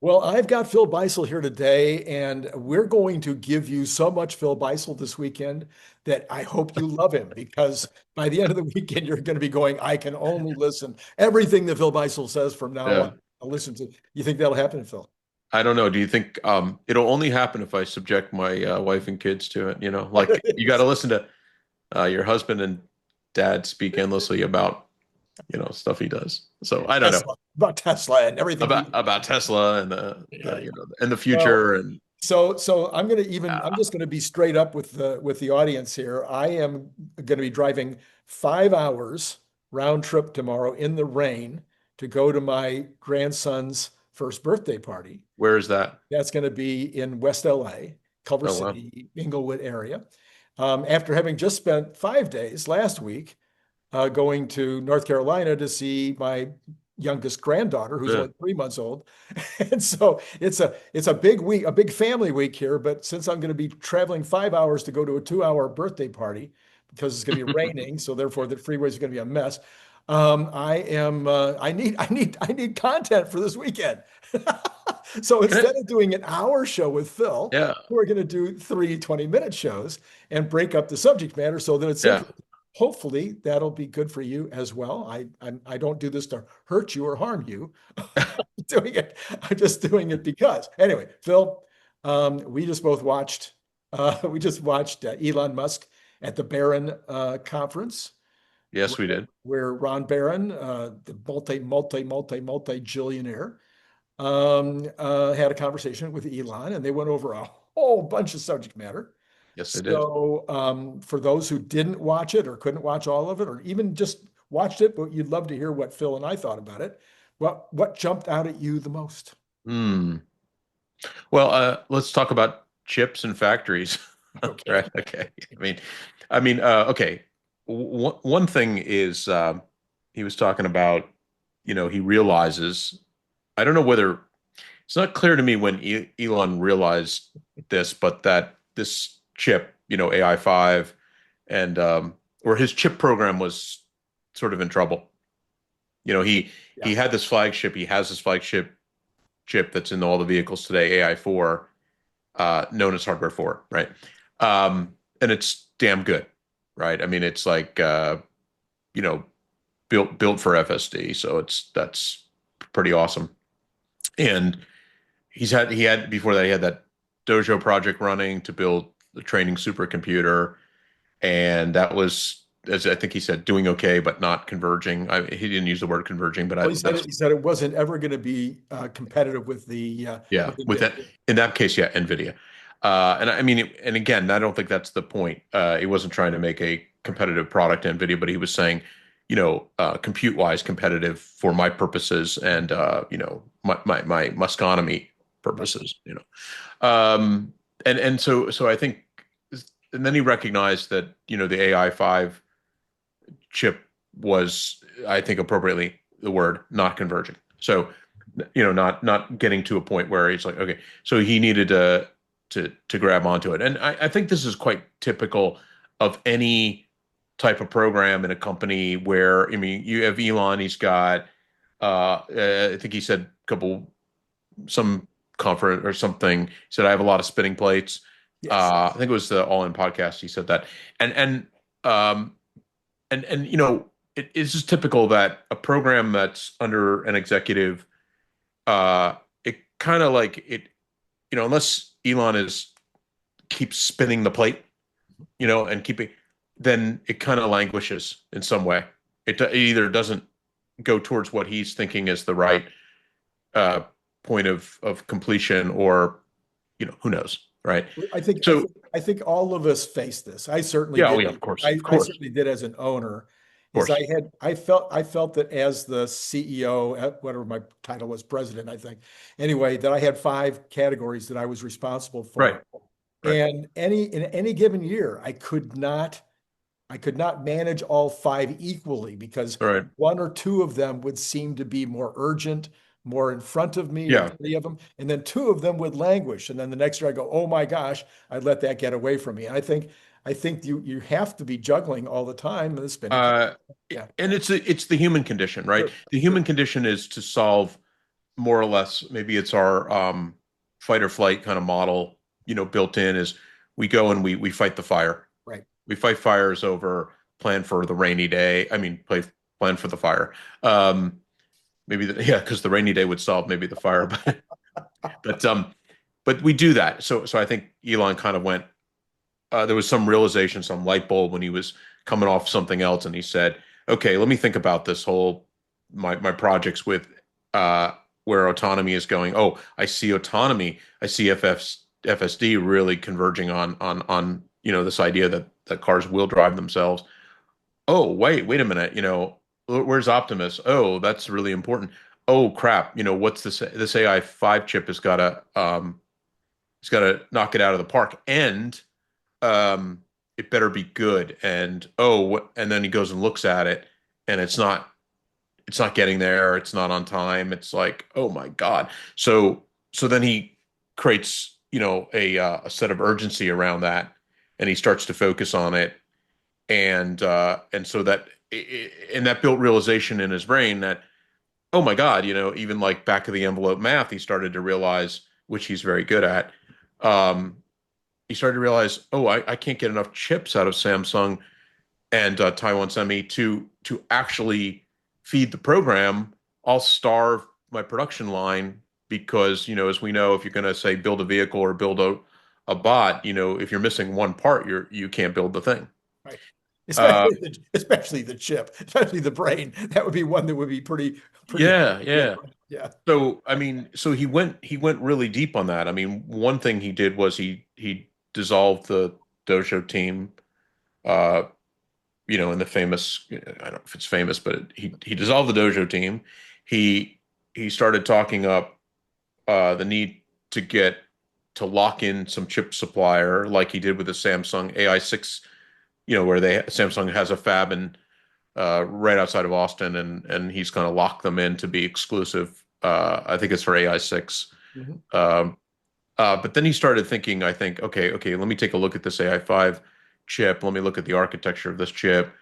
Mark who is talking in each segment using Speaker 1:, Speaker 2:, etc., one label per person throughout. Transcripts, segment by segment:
Speaker 1: Well, I've got Phil Beisel here today, and we're going to give you so much Phil Beisel this weekend that I hope you love him because by the end of the weekend, you're going to be going, I can only listen. Everything that Phil Beisel says from now on,
Speaker 2: Yeah.
Speaker 1: I'll listen to. You think that'll happen, Phil?
Speaker 2: I don't know. Do you think it'll only happen if I subject my wife and kids to it? Like you got to listen to your husband and dad speak endlessly about, stuff he does. So I don't know
Speaker 1: Tesla, about Tesla and everything he.
Speaker 2: about Tesla and
Speaker 1: Yeah.
Speaker 2: and the
Speaker 1: Well,
Speaker 2: future and
Speaker 1: so I'm
Speaker 2: uh,
Speaker 1: just gonna be straight up with the audience here. I am gonna be driving 5 hours round trip tomorrow in the rain to go to my grandson's first birthday party.
Speaker 2: where is that?
Speaker 1: That's gonna be in West LA, Culver
Speaker 2: Oh wow.
Speaker 1: City, Inglewood area. After having just spent 5 days last week going to North Carolina to see my youngest granddaughter, who's
Speaker 2: Yeah.
Speaker 1: only 3 months old. And so it's a big week, a big family week here. But since I'm going to be traveling 5 hours to go to a 2 hour birthday party because it's going to be raining, so therefore the freeways are going to be a mess. I need content for this weekend. So instead of doing an hour show with Phil,
Speaker 2: Yeah.
Speaker 1: we're going to do three 20-minute shows and break up the subject matter so that it's
Speaker 2: Yeah.
Speaker 1: interesting. Hopefully that'll be good for you as well. I don't do this to hurt you or harm you. Doing it, I'm just doing it because. Anyway, Phil, we just watched Elon Musk at the Barron conference
Speaker 2: Yes, we
Speaker 1: where,
Speaker 2: did.
Speaker 1: where Ron Barron, the multi jillionaire, had a conversation with Elon, and they went over a whole bunch of subject matter.
Speaker 2: Yes, they did.
Speaker 1: So, for those who didn't watch it or couldn't watch all of it, or even just watched it, but you'd love to hear what Phil and I thought about it, what jumped out at you the most?
Speaker 2: Hmm. Well, let's talk about chips and factories.
Speaker 1: Okay.
Speaker 2: Right. Okay. Okay. One thing is he was talking about, he realizes, I don't know whether it's not clear to me when Elon realized this, but that this chip, AI5 and or his chip program was sort of in trouble. He
Speaker 1: Yeah.
Speaker 2: had this flagship, he has this flagship chip that's in all the vehicles today, AI4, known as Hardware 4, right? And it's damn good, right? I mean, it's like you know, built for FSD, so that's pretty awesome. And he had before that he had that Dojo project running to build the training supercomputer, and that was, as I think he said, doing okay but not converging. He didn't use the word converging, but
Speaker 1: Well,
Speaker 2: that's
Speaker 1: he said it wasn't ever going to be competitive
Speaker 2: yeah.
Speaker 1: with
Speaker 2: With that,
Speaker 1: NVIDIA.
Speaker 2: in that case, yeah, NVIDIA. And I mean, and again, I don't think that's the point. He wasn't trying to make a competitive product to NVIDIA, but he was saying, compute-wise competitive for my purposes and my musconomy
Speaker 1: Right.
Speaker 2: purposes. And so I think, and then he recognized that the AI5 chip was, I think, appropriately the word not converging. So, not getting to a point where he's like, okay, so he needed to grab onto it. And I think this is quite typical of any type of program in a company where, I mean, you have Elon, he's got I think he said some conference or something. He said, I have a lot of spinning plates.
Speaker 1: Yes.
Speaker 2: I think it was the All In podcast. He said that, and um, it's just typical that a program that's under an executive, it kind of like it, unless Elon is keeps spinning the plate, and keeping, then it kind of languishes in some way. It either doesn't go towards what he's thinking is the right uh, point of completion, or who knows, right?
Speaker 1: I think I
Speaker 2: So
Speaker 1: think I think all of us face this. I certainly
Speaker 2: yeah, oh
Speaker 1: did.
Speaker 2: yeah, of course,
Speaker 1: I,
Speaker 2: of
Speaker 1: I
Speaker 2: course,
Speaker 1: certainly did as an owner.
Speaker 2: of
Speaker 1: Is
Speaker 2: course,
Speaker 1: I felt that as the CEO, whatever my title was, president, I think. Anyway, that I had five categories that I was responsible
Speaker 2: right,
Speaker 1: for.
Speaker 2: right,
Speaker 1: And in any given year, I could not manage all five equally because
Speaker 2: all right,
Speaker 1: one or two of them would seem to be more urgent, more in front of me, or
Speaker 2: yeah.
Speaker 1: three of them, and then two of them would languish. And then the next year I go, oh my gosh, I'd let that get away from me. And I think you have to be juggling all the time in the spinning.
Speaker 2: Uh,
Speaker 1: Yeah,
Speaker 2: and it's the human condition, right?
Speaker 1: sure,
Speaker 2: The
Speaker 1: sure.
Speaker 2: human condition is to solve more or less, maybe it's our fight or flight kind of model, built in is we go and we fight the fire.
Speaker 1: Right.
Speaker 2: We fight fires over plan for the rainy day. I mean, plan for the fire. Maybe yeah, because the rainy day would solve maybe the fire, but we do that. So I think Elon kind of went. There was some realization, some light bulb when he was coming off something else, and he said, "Okay, let me think about this whole my projects with where autonomy is going. Oh, I see autonomy. I see FSD really converging on this idea that cars will drive themselves. Oh, wait a minute. Where's Optimus? Oh, that's really important. Oh, crap. What's this AI 5 chip has got to it's got to knock it out of the park, and it better be good. And and then he goes and looks at it, and it's not getting there. It's not on time. It's like, oh my God. So then he creates, a set of urgency around that, and he starts to focus on it, and so that and that built realization in his brain that, oh my God, even like back of the envelope math, he started to realize, which he's very good at. He started to realize, oh, I can't get enough chips out of Samsung and Taiwan Semi to actually feed the program. I'll starve my production line because, as we know, if you're going to say build a vehicle or build a bot, if you're missing one part, you can't build the thing.
Speaker 1: Right.
Speaker 2: Uh,
Speaker 1: Especially the chip, especially the brain. That would be one that would be pretty.
Speaker 2: yeah, yeah.
Speaker 1: Yeah.
Speaker 2: So I mean, so he went really deep on that. I mean, one thing he did was he dissolved the dojo team. Uh, in the famous, I don't know if it's famous, but he dissolved the dojo team. He started talking up the need to get to lock in some chip supplier like he did with the Samsung AI6, where Samsung has a fab in right outside of Austin, and he's going to lock them in to be exclusive. I think it's for AI6.
Speaker 1: Mm-hmm.
Speaker 2: But then he started thinking, I think, okay, let me take a look at this AI5 chip. Let me look at the architecture of this chip.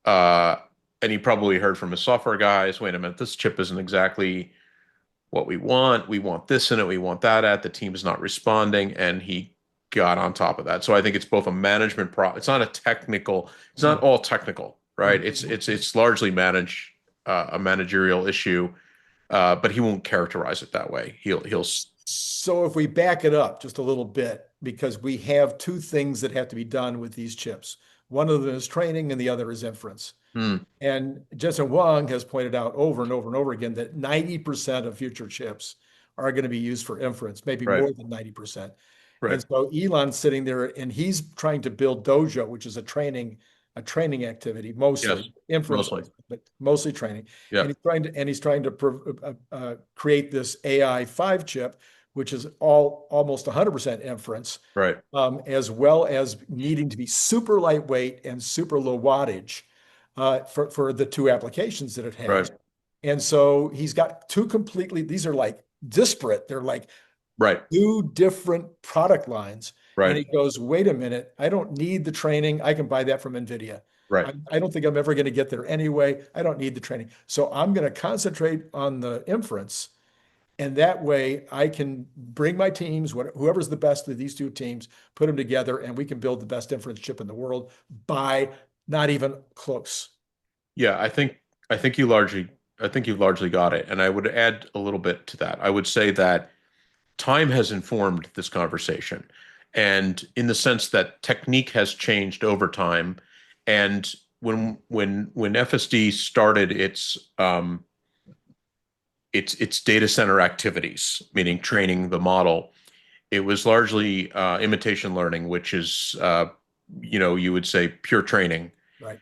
Speaker 2: Uh, and he probably heard from his software guys, wait a minute, this chip isn't exactly what we want. We want this in it. We want that at. The team is not responding. And he got on top of that. So I think it's both a management it's not it's not all technical, right?
Speaker 1: Mm-hmm.
Speaker 2: It's largely a managerial issue. But he won't characterize it that way. He'll
Speaker 1: So if we back it up just a little bit, because we have two things that have to be done with these chips. One of them is training and the other is inference.
Speaker 2: hmm,
Speaker 1: And Jensen Huang has pointed out over and over and over again that 90% of future chips are going to be used for inference, maybe
Speaker 2: right,
Speaker 1: more than 90%. And
Speaker 2: right.
Speaker 1: so Elon's sitting there and he's trying to build Dojo, which is a training activity,
Speaker 2: Yes,
Speaker 1: mostly inference,
Speaker 2: mostly.
Speaker 1: but mostly training.
Speaker 2: Yeah,
Speaker 1: And he's trying to create this AI5 chip, which is almost 100% inference,
Speaker 2: right,
Speaker 1: as well as needing to be super lightweight and super low wattage for the two applications that it
Speaker 2: right,
Speaker 1: has. And so he's got these are like disparate. They're like
Speaker 2: right,
Speaker 1: two different product lines. And
Speaker 2: right,
Speaker 1: he goes, wait a minute, I don't need the training. I can buy that from NVIDIA.
Speaker 2: right.
Speaker 1: I don't think I'm ever going to get there anyway. I don't need the training. So I'm going to concentrate on the inference. And that way I can bring my teams, whoever's the best of these two teams, put them together, and we can build the best inference chip in the world by not even close.
Speaker 2: Yeah, I think you largely got it. And I would add a little bit to that. I would say that time has informed this conversation, and in the sense that technique has changed over time. And when FSD started its data center activities, meaning training the model, it was largely imitation learning, which is you would say pure training.
Speaker 1: Right.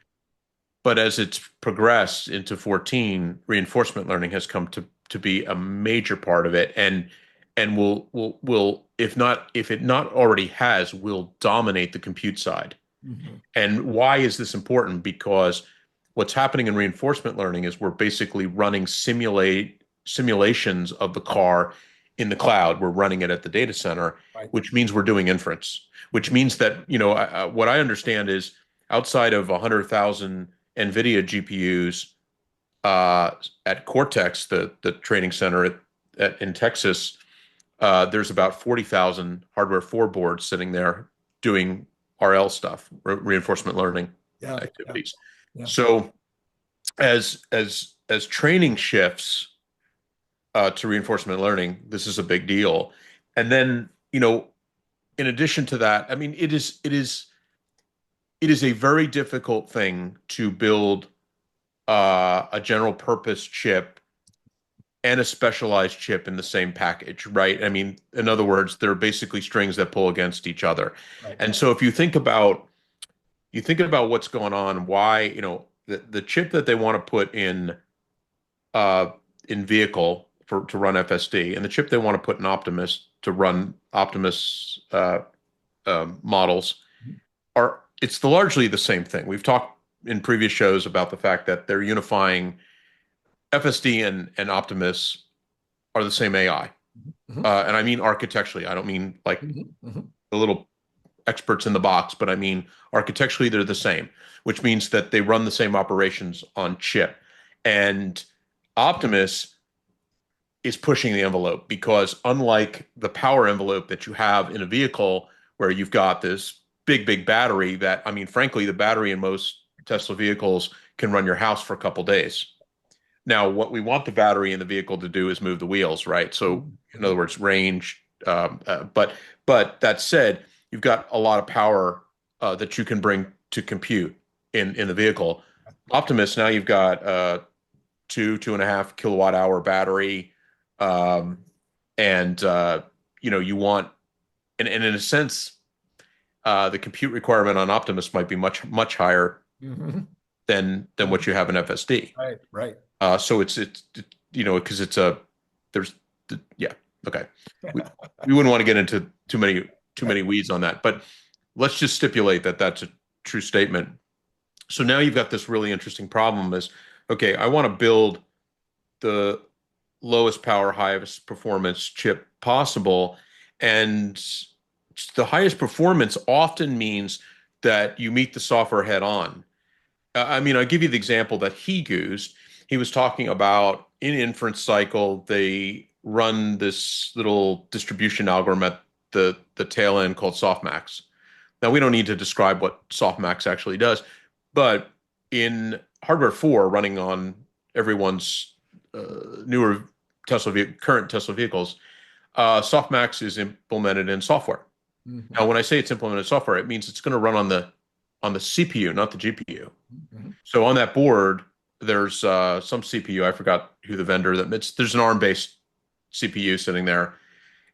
Speaker 2: But as it's progressed into 14, reinforcement learning has come to be a major part of it, and will if it not already has, will dominate the compute side.
Speaker 1: Mm-hmm.
Speaker 2: And why is this important? Because what's happening in reinforcement learning is we're basically running simulations of the car in the cloud. We're running it at the data center,
Speaker 1: Right.
Speaker 2: which means we're doing inference, which means that, what I understand is outside of 100,000 NVIDIA GPUs at Cortex, the training center in Texas, there's about 40,000 hardware 4 boards sitting there doing RL stuff, reinforcement learning activities.
Speaker 1: Yeah.
Speaker 2: So as training shifts to reinforcement learning, this is a big deal. And then, in addition to that, I mean, it is a very difficult thing to build a general purpose chip and a specialized chip in the same package, right? I mean, in other words, they're basically strings that pull against each other.
Speaker 1: Right.
Speaker 2: And so if you think about what's going on, why, the chip that they want to put in vehicle to run FSD, and the chip they want to put in Optimus to run Optimus models it's largely the same thing. We've talked in previous shows about the fact that they're unifying FSD and Optimus are the same AI. And I mean architecturally. I don't mean like the little experts in the box, but I mean architecturally they're the same, which means that they run the same operations on chip. And Optimus is pushing the envelope because unlike the power envelope that you have in a vehicle where you've got this big battery that, I mean, frankly, the battery in most Tesla vehicles can run your house for a couple days. Now, what we want the battery in the vehicle to do is move the wheels, right? So, in other words, range. But that said, you've got a lot of power that you can bring to compute in the vehicle. Optimus, now you've got 2.5 kilowatt hour battery, and you want, and in a sense, the compute requirement on Optimus might be much higher than what you have in FSD.
Speaker 1: Right.
Speaker 2: So it's because okay. We wouldn't want to get into too many weeds on that, but let's just stipulate that that's a true statement. So now you've got this really interesting problem is, okay, I want to build the lowest power, highest performance chip possible, and the highest performance often means that you meet the software head on. I mean, I'll give you the example that he used. He was talking about in inference cycle, they run this little distribution algorithm at the tail end called softmax. Now, we don't need to describe what softmax actually does, but in hardware 4 running on everyone's newer current Tesla vehicles, softmax is implemented in software. Now, when I say it's implemented software, it means it's going to run on the CPU, not the GPU. So on that board, there's some CPU. I forgot who the vendor there's an ARM-based CPU sitting there,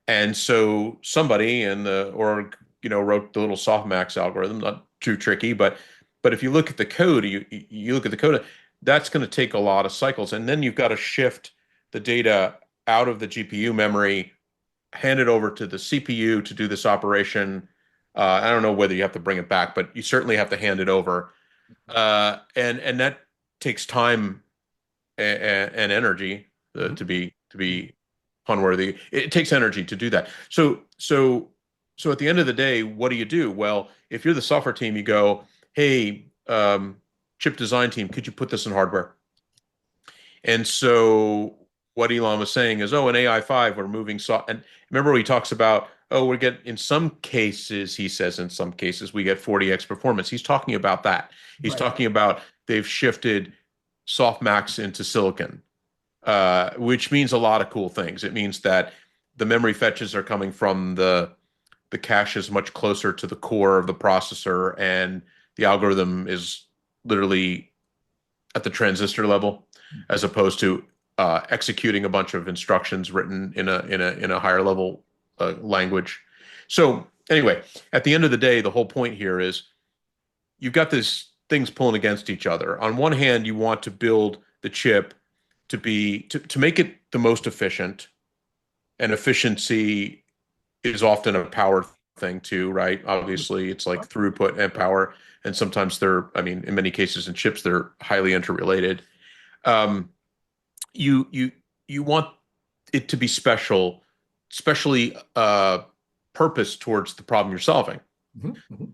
Speaker 2: and so somebody in the org, wrote the little softmax algorithm. Not too tricky, but if you look at the code, you look at the code, that's going to take a lot of cycles, and then you've got to shift the data out of the GPU memory, hand it over to the CPU to do this operation. I don't know whether you have to bring it back, but you certainly have to hand it over. And that takes time and energy to be pun-worthy. It takes energy to do that. So at the end of the day, what do? Well, if you're the software team, you go, hey, chip design team, could you put this in hardware? And so what Elon was saying is, in AI5, we're moving and remember he talks about, in some cases, he says in some cases, we get 40x performance. He's talking about that. He's talking about they've shifted softmax into silicon, which means a lot of cool things. It means that the memory fetches are coming from the cache is much closer to the core of the processor, and the algorithm is literally at the transistor level, as opposed to executing a bunch of instructions written in a higher level language. So anyway, at the end of the day, the whole point here is you've got these things pulling against each other. On one hand, you want to build the chip to make it the most efficient, and efficiency is often a power thing too, right? Obviously, it's like throughput and power, and sometimes in many cases in chips, they're highly interrelated. You want it to be especially purposed towards the problem you're solving,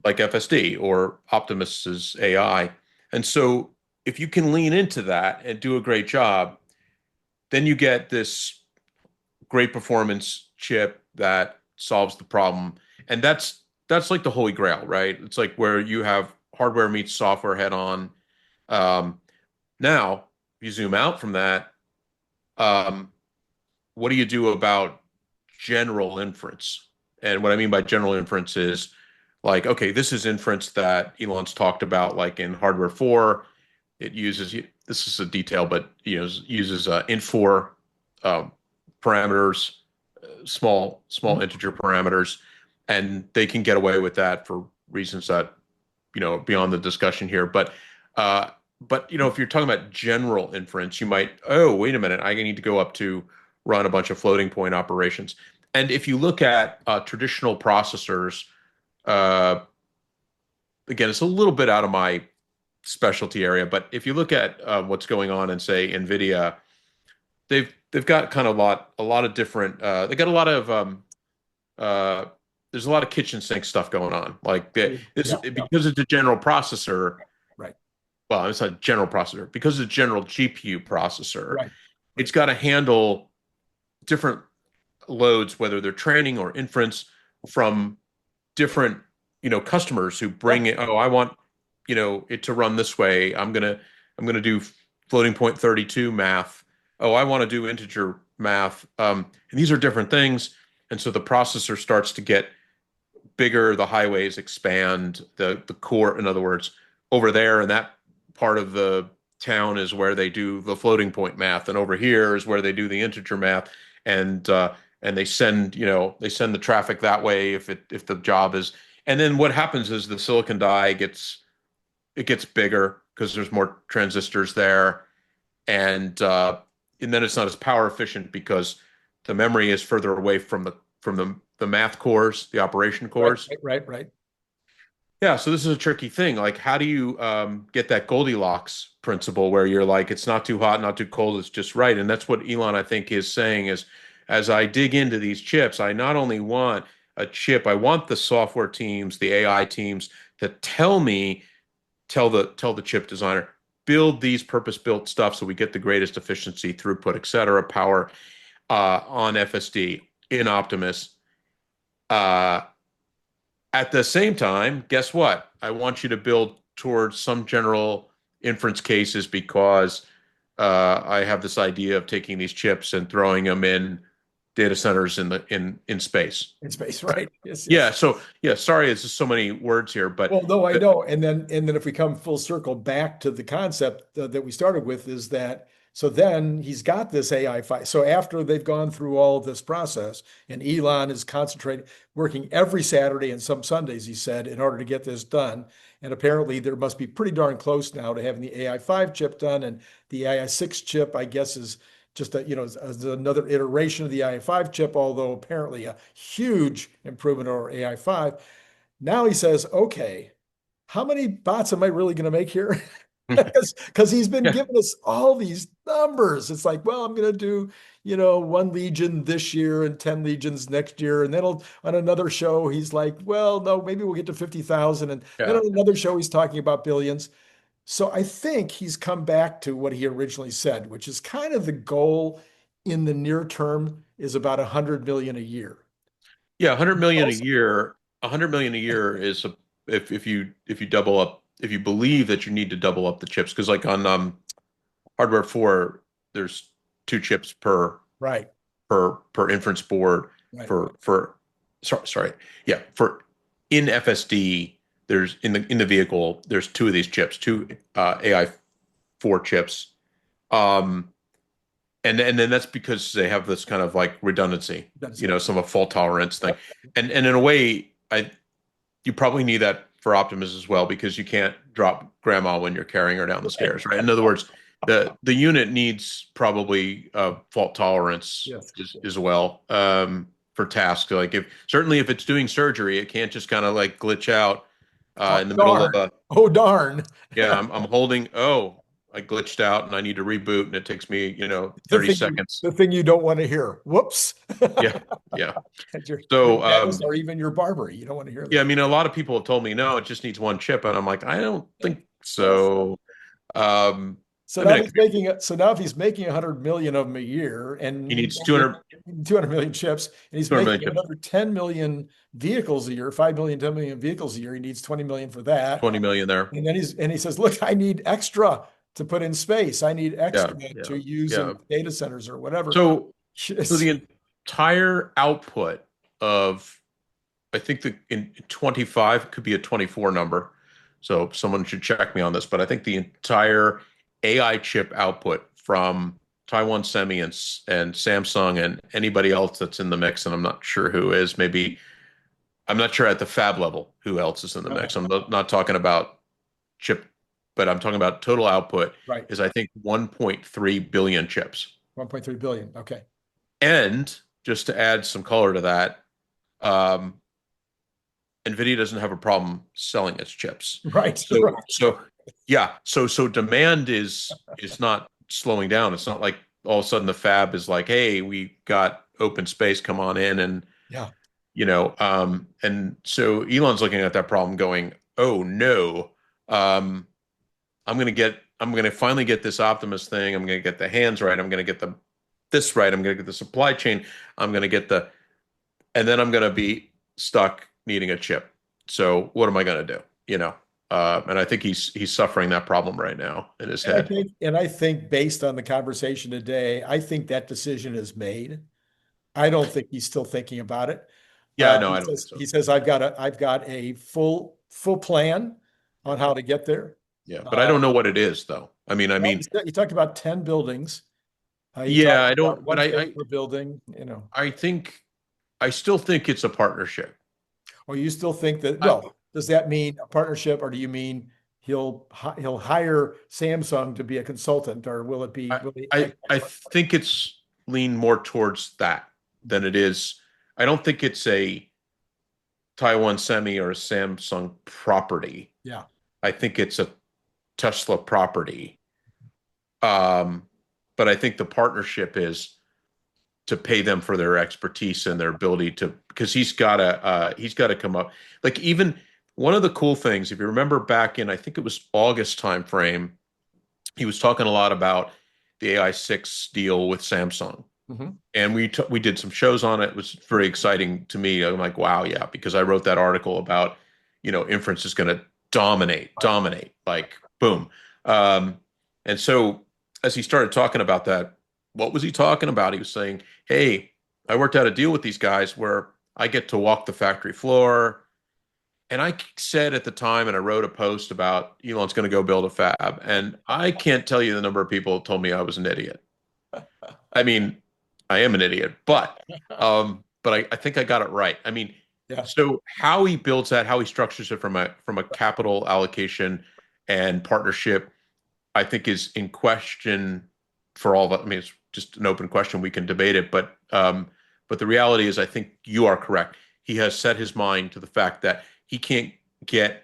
Speaker 2: like FSD or Optimus's AI. And so if you can lean into that and do a great job, then you get this great performance chip that solves the problem. And that's like the holy grail, right? It's like where you have hardware meets software head on. Um, Now, if you zoom out from that, um, what do you do about general inference? And what I mean by general inference is like, okay, this is inference that Elon's talked about, like in Hardware 4. It uses, this is a detail, but uses int4 um, parameters, small
Speaker 1: Mhm.
Speaker 2: integer parameters, and they can get away with that for reasons that beyond the discussion here. Uh, but if you're talking about general inference, you might, oh, wait a minute, I need to go up to run a bunch of floating point operations. And if you look at traditional processors, uh, again, it's a little bit out of my specialty area, but if you look at what's going on in, say, NVIDIA, they've got kind of a lot of different. They got a lot of uh, there's a lot of kitchen sink stuff going on. Like this
Speaker 1: Yeah, yeah,
Speaker 2: because it's a general processor.
Speaker 1: right,
Speaker 2: Well, it's not a general processor because it's a general GPU processor.
Speaker 1: right, right.
Speaker 2: It's got to handle different loads, whether they're training or inference from different, customers who bring
Speaker 1: Yep.
Speaker 2: it. Oh, I want, it to run this way. I'm gonna do floating point 32 math. Oh, I want to do integer math. And these are different things. And so the processor starts to get bigger, the highways expand, the core, in other words, over there, and that part of the town is where they do the floating point math, and over here is where they do the integer math, and they send the traffic that way if the job is, and then what happens is the silicon die gets bigger because there's more transistors there, and then it's not as power efficient because the memory is further away from the math cores, the operation
Speaker 1: Right,
Speaker 2: cores.
Speaker 1: right, right, right.
Speaker 2: Yeah, so this is a tricky thing. Like, how do you get that Goldilocks principle where you're like, it's not too hot, not too cold, it's just right? And that's what Elon, I think, is saying is, as I dig into these chips, I not only want a chip, I want the software teams, the AI teams to tell the chip designer, build these purpose-built stuff so we get the greatest efficiency, throughput, et cetera, power on FSD in Optimus. Uh, At the same time, guess what? I want you to build towards some general inference cases because I have this idea of taking these chips and throwing them in data centers in space.
Speaker 1: In space, right? Yes,
Speaker 2: Yeah.
Speaker 1: yes.
Speaker 2: So yeah, sorry, it's just so many words here, but
Speaker 1: Well, no, I
Speaker 2: the,
Speaker 1: know. And then if we come full circle back to the concept that we started with is that so then he's got this AI fight. So after they've gone through all of this process and Elon is concentrating, working every Saturday and some Sundays, he said, in order to get this done. And apparently there must be pretty darn close now to having the AI 5 chip done. And the AI 6 chip, I guess, is just is another iteration of the AI 5 chip, although apparently a huge improvement over AI 5. Now he says, okay, how many bots am I really going to make here? Because he's been
Speaker 2: yeah,
Speaker 1: giving us all these numbers. It's like, well, I'm going to do, 1 legion this year and 10 legions next year. And then on another show, he's like, well, no, maybe we'll get to 50,000. And then
Speaker 2: yeah,
Speaker 1: on another show, he's talking about billions. So I think he's come back to what he originally said, which is kind of the goal in the near term is about 100 million a year.
Speaker 2: yeah. 100 million a
Speaker 1: Also,
Speaker 2: year. 100 million a year is if you double up, if you believe that you need to double up the chips, because like on hardware 4, there's two chips
Speaker 1: right,
Speaker 2: per inference board
Speaker 1: right,
Speaker 2: for sorry, yeah, for in FSD. There's in the vehicle, there's two of these chips, two AI 4 chips. um and then that's because they have this kind of like redundancy,
Speaker 1: that's it.
Speaker 2: some of fault tolerance thing.
Speaker 1: Yep.
Speaker 2: And in a way, I you probably need that for Optimus as well, because you can't drop grandma when you're carrying her down the
Speaker 1: Right.
Speaker 2: stairs, right? In other words, the unit needs probably fault tolerance
Speaker 1: Yes.
Speaker 2: as well, for tasks. Like if it's doing surgery, it can't just kind of like glitch out
Speaker 1: Oh,
Speaker 2: in the middle of
Speaker 1: darn.
Speaker 2: a,
Speaker 1: Oh, darn.
Speaker 2: yeah, I'm holding, oh, I glitched out and I need to reboot and it takes me,
Speaker 1: The
Speaker 2: 30
Speaker 1: thing you,
Speaker 2: seconds.
Speaker 1: the thing you don't want to hear. Whoops.
Speaker 2: Yeah, yeah.
Speaker 1: And your
Speaker 2: So
Speaker 1: dentist or even your barber. You don't want to hear
Speaker 2: yeah, I
Speaker 1: that.
Speaker 2: mean, a lot of people have told me no, it just needs one chip, and I'm like, I don't think
Speaker 1: Yes.
Speaker 2: so. Um,
Speaker 1: So
Speaker 2: I
Speaker 1: now
Speaker 2: mean,
Speaker 1: he's making it. So now if he's making 100 million of them a year
Speaker 2: he
Speaker 1: and
Speaker 2: needs 200,
Speaker 1: 200 million chips, and he's
Speaker 2: 200
Speaker 1: making
Speaker 2: million chips,
Speaker 1: another 10 million vehicles a year, 5 million, 10 million vehicles a year, he needs 20 million for that.
Speaker 2: 20 million there.
Speaker 1: And then he says, look, I need extra to put in space. I need
Speaker 2: Yeah,
Speaker 1: extra
Speaker 2: yeah,
Speaker 1: to use
Speaker 2: yeah.
Speaker 1: in data centers or whatever.
Speaker 2: So the entire output of, I think the in 25 could be a 24 number. So someone should check me on this, but I think the entire AI chip output from Taiwan Semi and Samsung and anybody else that's in the mix, and I'm not sure who is, maybe I'm not sure at the fab level who else is in the mix. I'm not talking about chip, but I'm talking about total output
Speaker 1: Right.
Speaker 2: is I think 1.3 billion chips.
Speaker 1: 1.3 billion. Okay.
Speaker 2: And just to add some color to that, um, NVIDIA doesn't have a problem selling its chips.
Speaker 1: Right.
Speaker 2: So,
Speaker 1: Right.
Speaker 2: so yeah, so demand is not slowing down. It's not like all of a sudden the fab is like, hey, we got open space, come on in, and
Speaker 1: Yeah.
Speaker 2: and so Elon's looking at that problem, going, oh no, I'm gonna finally get this Optimus thing. I'm gonna get the hands right. I'm gonna get this right. I'm gonna get the supply chain. I'm gonna get and then I'm gonna be stuck needing a chip. So what am I gonna do? And I think he's suffering that problem right now in his head.
Speaker 1: And I think based on the conversation today, I think that decision is made. I don't think he's still thinking about it.
Speaker 2: Yeah, no, I don't think so.
Speaker 1: He says, I've got a full plan on how to get there.
Speaker 2: Yeah, but I don't know what it is though. I mean,
Speaker 1: He talked about 10 buildings.
Speaker 2: Yeah, I don't,
Speaker 1: one
Speaker 2: but
Speaker 1: per building,
Speaker 2: I still think it's a partnership.
Speaker 1: Or you still think that, well, does that mean a partnership, or do you mean he'll hire Samsung to be a consultant, or will it be?
Speaker 2: I think it's leaned more towards that than it is. I don't think it's a Taiwan Semi or a Samsung property.
Speaker 1: Yeah.
Speaker 2: I think it's a Tesla property. But I think the partnership is to pay them for their expertise and their ability to, because he's got to come up. Like, even one of the cool things, if you remember back in, I think it was August timeframe, he was talking a lot about the AI6 deal with Samsung.
Speaker 1: Mm-hmm.
Speaker 2: And we did some shows on it. It was very exciting to me. I'm like, wow, yeah, because I wrote that article about, inference is going to dominate, like boom. And so as he started talking about that, what was he talking about? He was saying, hey, I worked out a deal with these guys where I get to walk the factory floor. And I said at the time, and I wrote a post about Elon's going to go build a fab. And I can't tell you the number of people who told me I was an idiot. I mean, I am an idiot, but I think I got it right. I mean,
Speaker 1: yeah.
Speaker 2: So how he builds that, how he structures it from a capital allocation and partnership, I think is in question for all of it. I mean, it's just an open question. We can debate it, but the reality is, I think you are correct. He has set his mind to the fact that he can't get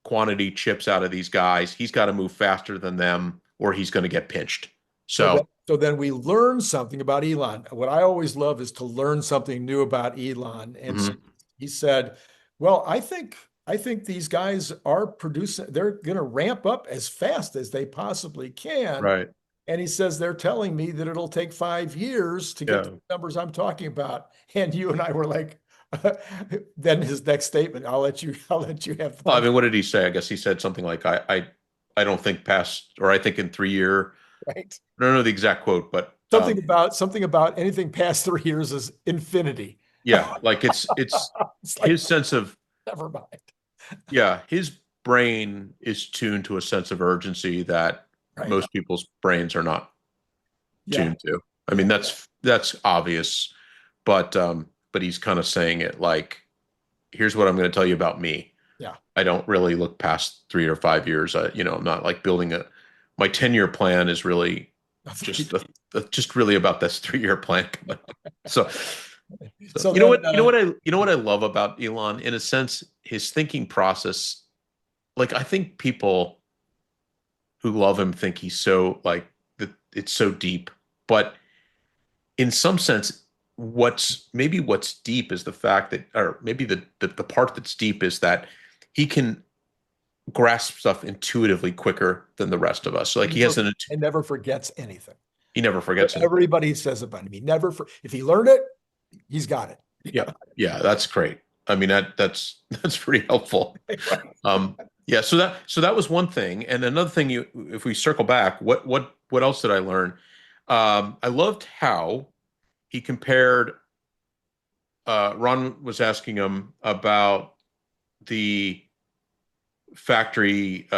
Speaker 2: quantity chips out of these guys. He's got to move faster than them, or he's going to get pinched. So
Speaker 1: then we learn something about Elon. What I always love is to learn something new about Elon. And so he said, well, I think these guys are producing, they're going to ramp up as fast as they possibly can.
Speaker 2: Right.
Speaker 1: And he says, they're telling me that it'll take 5 years to get the numbers I'm talking about. And you and I were like, then his next statement, I'll let you have.
Speaker 2: Well, I mean, what did he say? I guess he said something like, I don't think past, or I think in 3 year.
Speaker 1: Right.
Speaker 2: I don't know the exact quote, but
Speaker 1: something about anything past 3 years is infinity.
Speaker 2: Yeah, like it's like, his sense of,
Speaker 1: never mind.
Speaker 2: Yeah, his brain is tuned to a sense of urgency that most people's brains are not tuned to. I mean, that's obvious, but he's kind of saying it like, here's what I'm going to tell you about me.
Speaker 1: Yeah,
Speaker 2: I don't really look past 3 or 5 years. I'm not like building my 10-year plan is really just really about this 3-year plan. So you know what I love about Elon, in a sense, his thinking process. Like, I think people who love him think he's so like that, it's so deep, but in some sense, what's deep is the fact that, or maybe the part that's deep is that he can grasps stuff intuitively quicker than the rest of us. So like he has
Speaker 1: and never forgets anything.
Speaker 2: he never forgets anything.
Speaker 1: Everybody says about him. He never, if he learned it, he's got it.
Speaker 2: Yeah. Yeah. That's great. I mean, that's pretty helpful. Yeah. So that was one thing. And another thing, if we circle back, what else did I learn? I loved how he compared, Ron was asking him about the factory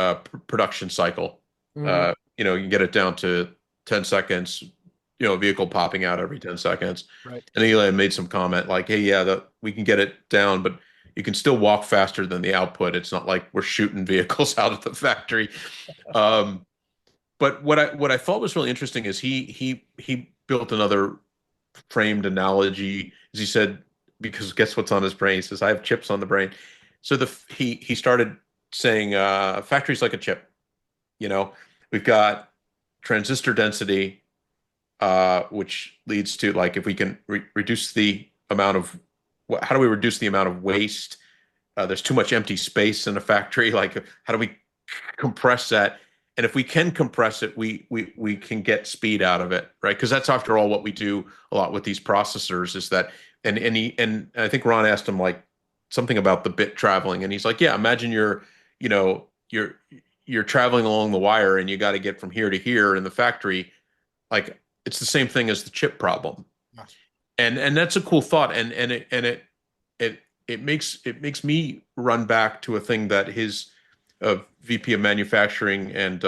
Speaker 2: production cycle.
Speaker 1: Mhm.
Speaker 2: You know, you can get it down to 10 seconds, you know, a vehicle popping out every 10 seconds.
Speaker 1: Right.
Speaker 2: And Elon made some comment like, hey, yeah, we can get it down, but you can still walk faster than the output. It's not like we're shooting vehicles out of the factory. But what I thought was really interesting is he built another framed analogy, as he said, because guess what's on his brain? He says, I have chips on the brain. So he started saying factory's like a chip. You know, we've got transistor density, which leads to like if we can reduce the amount of how do we reduce the amount of waste? There's too much empty space in a factory. Like how do we compress that? And if we can compress it, we can get speed out of it, right? Because that's after all what we do a lot with these processors is that and I think Ron asked him like something about the bit traveling, and he's like, yeah, imagine you're traveling along the wire and you got to get from here to here in the factory. Like it's the same thing as the chip problem.
Speaker 1: Yes.
Speaker 2: And that's a cool thought. And it makes me run back to a thing that his VP of manufacturing and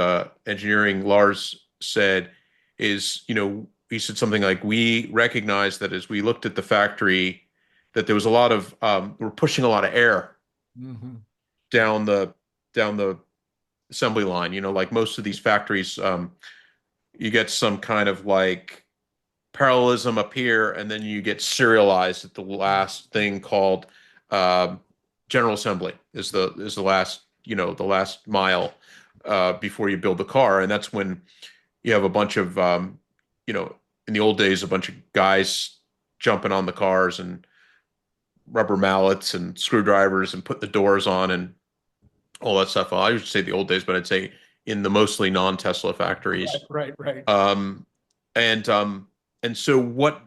Speaker 2: engineering, Lars, said is, you know, he said something like, we recognize that as we looked at the factory, that there was a lot of, we're pushing a lot of air
Speaker 1: Mm-hmm.
Speaker 2: down the assembly line. You know, like most of these factories, you get some kind of like parallelism up here, and then you get serialized at the last thing called general assembly is the last, you know, the last mile before you build the car. And that's when you have a bunch of you know, in the old days, a bunch of guys jumping on the cars and rubber mallets and screwdrivers and put the doors on and all that stuff. Well, I usually say the old days, but I'd say in the mostly non-Tesla factories.
Speaker 1: Right.
Speaker 2: And so what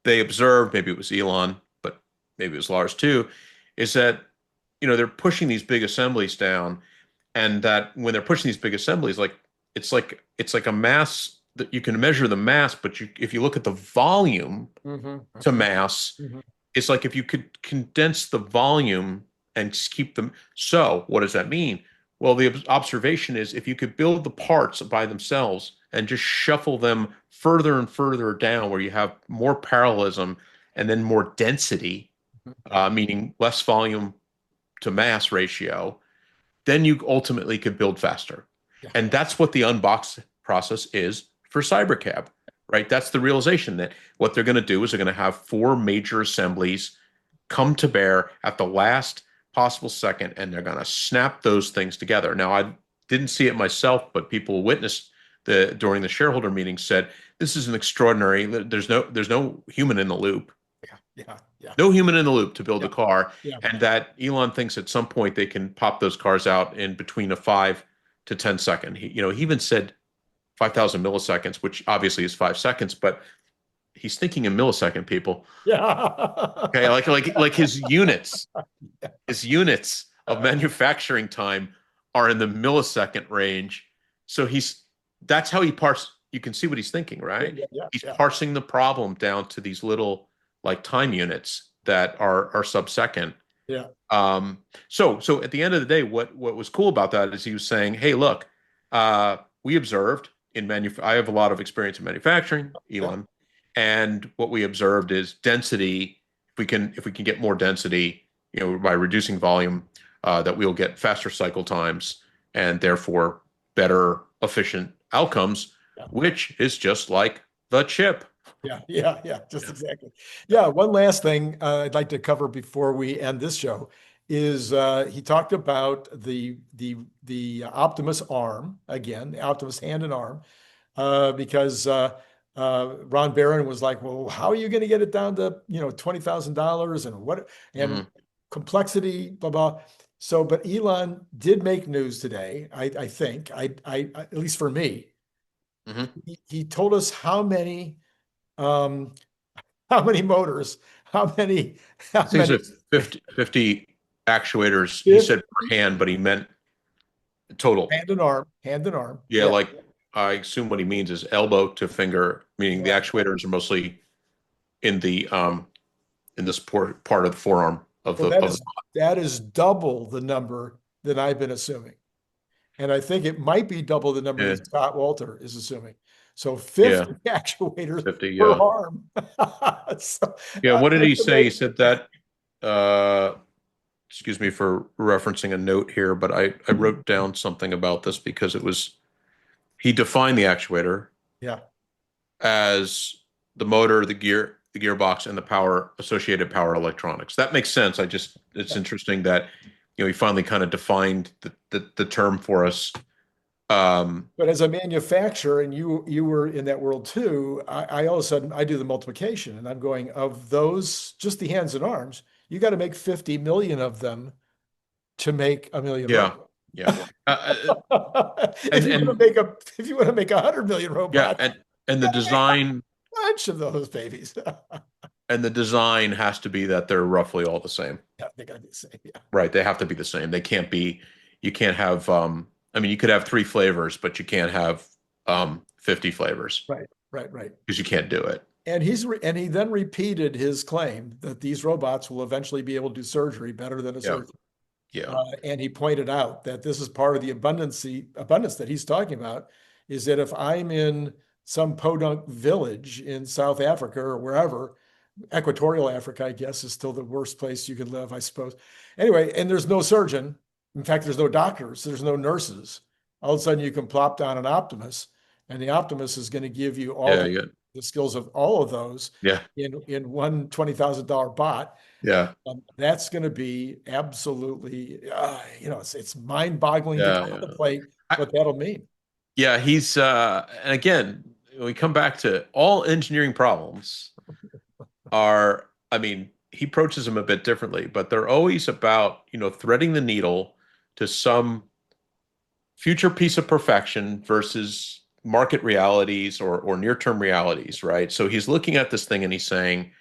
Speaker 2: they observed, maybe it was Elon, but maybe it was Lars too, is that, you know, they're pushing these big assemblies down, and that when they're pushing these big assemblies, like it's like a mass that you can measure the mass, but if you look at the volume
Speaker 1: Mm-hmm.
Speaker 2: to mass,
Speaker 1: Mm-hmm.
Speaker 2: it's like if you could condense the volume and just keep them. So what does that mean? Well, the observation is if you could build the parts by themselves and just shuffle them further and further down where you have more parallelism and then more density, meaning less volume to mass ratio, then you ultimately could build faster.
Speaker 1: Yeah.
Speaker 2: And that's what the unbox process is for CyberCab, right? That's the realization that what they're going to do is they're going to have 4 major assemblies come to bear at the last possible second, and they're going to snap those things together. Now, I didn't see it myself, but people witnessed during the shareholder meeting said, this is an extraordinary, there's no human in the loop.
Speaker 1: Yeah.
Speaker 2: No human in the loop to build a car.
Speaker 1: Yeah.
Speaker 2: And that Elon thinks at some point they can pop those cars out in between a 5 to 10 second. He even said 5,000 milliseconds, which obviously is 5 seconds, but he's thinking in millisecond, people.
Speaker 1: Yeah.
Speaker 2: Okay, like his units of manufacturing time are in the millisecond range. So that's how he parse. You can see what he's thinking, right? He's parsing the problem down to these little like time units that are sub-second.
Speaker 1: Yeah.
Speaker 2: So at the end of the day, what was cool about that is he was saying, hey, look, we observed I have a lot of experience in manufacturing, Elon, and what we observed is density. If we can get more density, you know, by reducing volume, that we'll get faster cycle times and therefore better efficient outcomes, which is just like the chip.
Speaker 1: Just exactly. Yeah, one last thing I'd like to cover before we end this show is he talked about the Optimus arm again, the Optimus hand and arm, because Ron Barron was like, well, how are you going to get it down to $20,000 and what and complexity, blah blah. So, but Elon did make news today. I think at least for me,
Speaker 2: Mhm.
Speaker 1: he told us um, how many motors,
Speaker 2: I
Speaker 1: how
Speaker 2: think
Speaker 1: many
Speaker 2: it's a 50 actuators. He said
Speaker 1: 50
Speaker 2: per hand, but he meant total.
Speaker 1: hand and arm.
Speaker 2: Yeah,
Speaker 1: Yeah,
Speaker 2: like I assume what he means is elbow to finger, meaning the
Speaker 1: yeah.
Speaker 2: actuators are mostly in the in this part of the forearm of
Speaker 1: Well,
Speaker 2: the.
Speaker 1: that is double the number that I've been assuming. And I think it might be double the number
Speaker 2: Yeah,
Speaker 1: that Scott Walter is assuming. So
Speaker 2: yeah,
Speaker 1: 50 actuators
Speaker 2: 50.
Speaker 1: per
Speaker 2: Yeah,
Speaker 1: arm. So,
Speaker 2: yeah. What did he
Speaker 1: that's
Speaker 2: say? He
Speaker 1: amazing.
Speaker 2: said that. Uh, Excuse me for referencing a note here, but I wrote down something about this because it was he defined the actuator
Speaker 1: Yeah.
Speaker 2: as the motor, the gearbox, and the power associated power electronics. That makes sense. It's
Speaker 1: Yeah.
Speaker 2: interesting that he finally kind of defined the term for us. Um,
Speaker 1: But as a manufacturer, and you were in that world too, I all of a sudden I do the multiplication and I'm going of those, just the hands and arms, you got to make 50 million of them to make a million
Speaker 2: yeah,
Speaker 1: robots.
Speaker 2: yeah,
Speaker 1: If
Speaker 2: and
Speaker 1: you want to make a if you want to make 100 million
Speaker 2: yeah,
Speaker 1: robots,
Speaker 2: and
Speaker 1: you
Speaker 2: the
Speaker 1: got to make a
Speaker 2: design
Speaker 1: bunch of those babies.
Speaker 2: has to be that they're roughly all the same.
Speaker 1: Yeah, they got to be the same. Yeah.
Speaker 2: Right. They have to be the same. They can't be, you can't have, I mean, you could have 3 flavors, but you can't have 50 flavors
Speaker 1: Right, right, right.
Speaker 2: because you can't do it.
Speaker 1: And he then repeated his claim that these robots will eventually be able to do surgery better than a
Speaker 2: Yeah.
Speaker 1: surgeon.
Speaker 2: Yeah.
Speaker 1: And he pointed out that this is part of the abundance that he's talking about, is that if I'm in some podunk village in South Africa or wherever, Equatorial Africa, I guess, is still the worst place you could live, I suppose. Anyway, and there's no surgeon. In fact, there's no doctors, there's no nurses. All of a sudden, you can plop down an Optimus, and the Optimus is going to give you all
Speaker 2: Yeah. Yeah.
Speaker 1: the skills of all of those
Speaker 2: Yeah.
Speaker 1: in one $20,000 bot.
Speaker 2: Yeah.
Speaker 1: That's going to be absolutely, it's mind-boggling to
Speaker 2: Yeah. Yeah.
Speaker 1: contemplate
Speaker 2: I,
Speaker 1: what that'll mean.
Speaker 2: yeah. And again, we come back to all engineering problems are, I mean, he approaches them a bit differently, but they're always about, threading the needle to some future piece of perfection versus market realities or near-term realities, right? So he's looking at this thing and he's saying,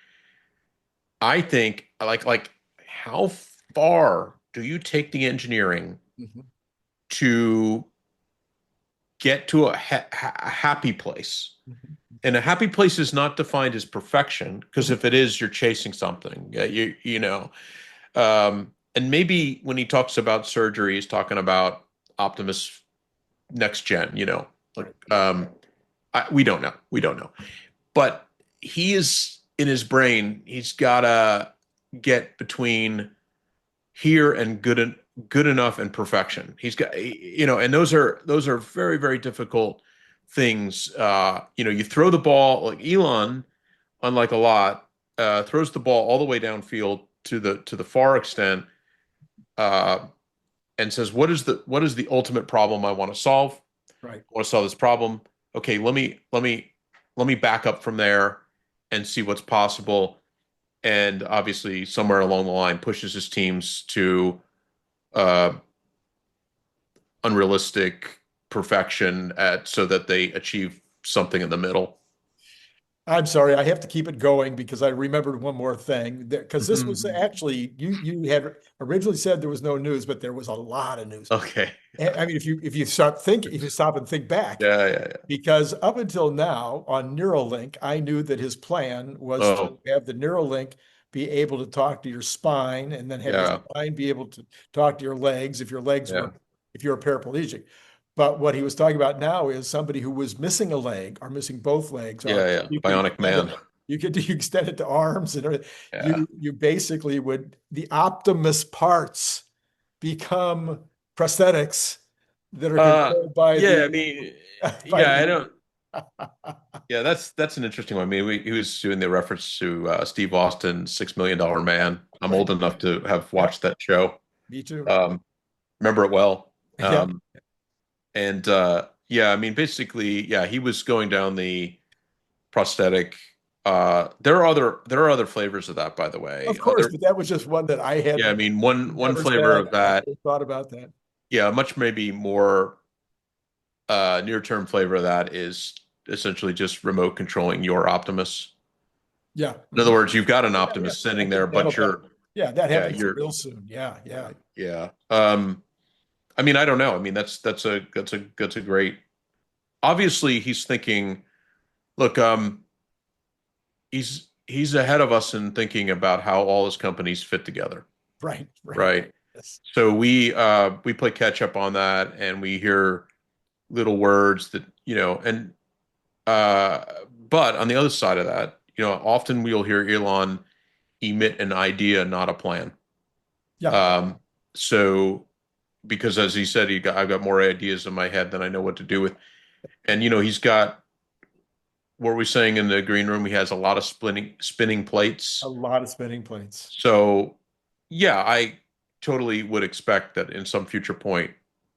Speaker 2: I think like how far do you take the engineering
Speaker 1: Mhm.
Speaker 2: to get to a happy place?
Speaker 1: Mhm.
Speaker 2: And a happy place is not defined as perfection, because if it is, you're chasing something. And maybe when he talks about surgery, he's talking about Optimus next gen, like we don't know. We don't know. But he is in his brain, he's gotta get between here and good enough and perfection. He's got, and those are very, very difficult things. You throw the ball like Elon, unlike a lot, throws the ball all the way downfield to the far extent, uh, and says, what is the ultimate problem I want to solve?
Speaker 1: Right.
Speaker 2: Want to solve this problem. Okay, let me back up from there and see what's possible. And obviously, somewhere along the line, pushes his teams to uh, unrealistic perfection so that they achieve something in the middle.
Speaker 1: I'm sorry, I have to keep it going because I remembered one more thing. Because this was
Speaker 2: Mhm.
Speaker 1: actually, you had originally said there was no news, but there was a lot of news.
Speaker 2: Okay.
Speaker 1: I mean, if you stop and think back,
Speaker 2: Yeah, yeah, yeah.
Speaker 1: because up until now on Neuralink, I knew that his plan was to
Speaker 2: Oh,
Speaker 1: have the Neuralink be able to talk to your spine and then have your
Speaker 2: yeah,
Speaker 1: spine be able to talk to your legs
Speaker 2: yeah,
Speaker 1: if you're a paraplegic. But what he was talking about now is somebody who was missing a leg or missing both legs,
Speaker 2: yeah,
Speaker 1: or
Speaker 2: yeah.
Speaker 1: you could
Speaker 2: Bionic
Speaker 1: extend
Speaker 2: man.
Speaker 1: it, you extend it to arms and everything.
Speaker 2: Yeah.
Speaker 1: You basically would the Optimus parts become prosthetics that are controlled by
Speaker 2: Yeah, I
Speaker 1: the
Speaker 2: mean,
Speaker 1: by
Speaker 2: yeah, I
Speaker 1: the
Speaker 2: don't. Yeah, that's an interesting one. I mean, he was doing the reference to Steve Austin's $6 Million Man. I'm
Speaker 1: right.
Speaker 2: old enough to have
Speaker 1: Yeah,
Speaker 2: watched that show.
Speaker 1: me too.
Speaker 2: Um, Remember it well.
Speaker 1: Yeah.
Speaker 2: And yeah, I mean, basically, yeah, he was going down the prosthetic. There are other flavors of that, by the way.
Speaker 1: Of course, but that was just one that I
Speaker 2: Yeah, I
Speaker 1: had
Speaker 2: mean, one
Speaker 1: never
Speaker 2: flavor
Speaker 1: said.
Speaker 2: of
Speaker 1: I
Speaker 2: that,
Speaker 1: never thought about that.
Speaker 2: yeah, much maybe more near-term flavor of that is essentially just remote controlling your Optimus.
Speaker 1: Yeah.
Speaker 2: In other words, you've got an
Speaker 1: Yeah, yeah.
Speaker 2: Optimus sitting
Speaker 1: I
Speaker 2: there,
Speaker 1: think that'll
Speaker 2: but
Speaker 1: be, yeah, that
Speaker 2: yeah,
Speaker 1: happens
Speaker 2: you're
Speaker 1: real soon. Yeah, yeah.
Speaker 2: right, yeah. I mean, I don't know. I mean, that's a great. Obviously, he's thinking, look, he's ahead of us in thinking about how all his companies fit together,
Speaker 1: Right, right.
Speaker 2: right?
Speaker 1: Yes.
Speaker 2: So we play catch up on that, and we hear little words that and uh, but on the other side of that, often we'll hear Elon emit an idea, not a plan.
Speaker 1: Yeah.
Speaker 2: Um, so because as he said, I've got more ideas in my head than I know what to do with, and he's got what we're saying in the green room. He has a lot of spinning
Speaker 1: A
Speaker 2: plates.
Speaker 1: lot of spinning plates.
Speaker 2: So yeah, I totally would expect that in some future point,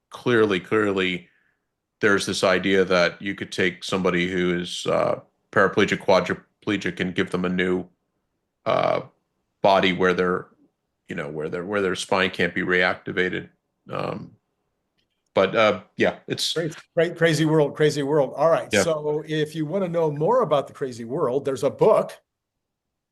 Speaker 2: clearly there's this idea that you could take somebody who is paraplegic, quadriplegic, and give them a new uh, body where their spine can't be reactivated. Um, but yeah, it's
Speaker 1: Great, great, crazy world, crazy world. All right.
Speaker 2: yeah.
Speaker 1: So if you want to know more about the crazy world, there's a book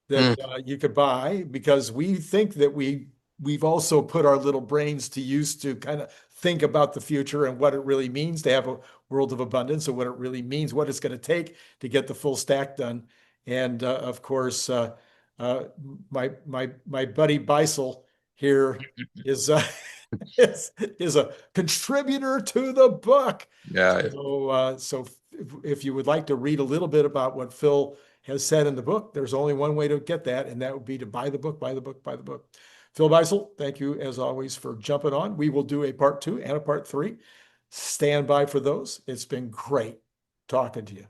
Speaker 1: that
Speaker 2: Mm,
Speaker 1: you could buy because we think that we've also put our little brains to use to kind of think about the future and what it really means to have a world of abundance and what it really means, what it's going to take to get the full stack done. And of course, uh, my buddy Beisel here is is a contributor to the book.
Speaker 2: yeah,
Speaker 1: So if you would like to read a little bit about what Phil has said in the book, there's only one way to get that, and that would be to buy the book, buy the book, buy the book. Phil Beisel, thank you as always for jumping on. We will do a part 2 and a part 3. Stand by for those. It's been great talking to you.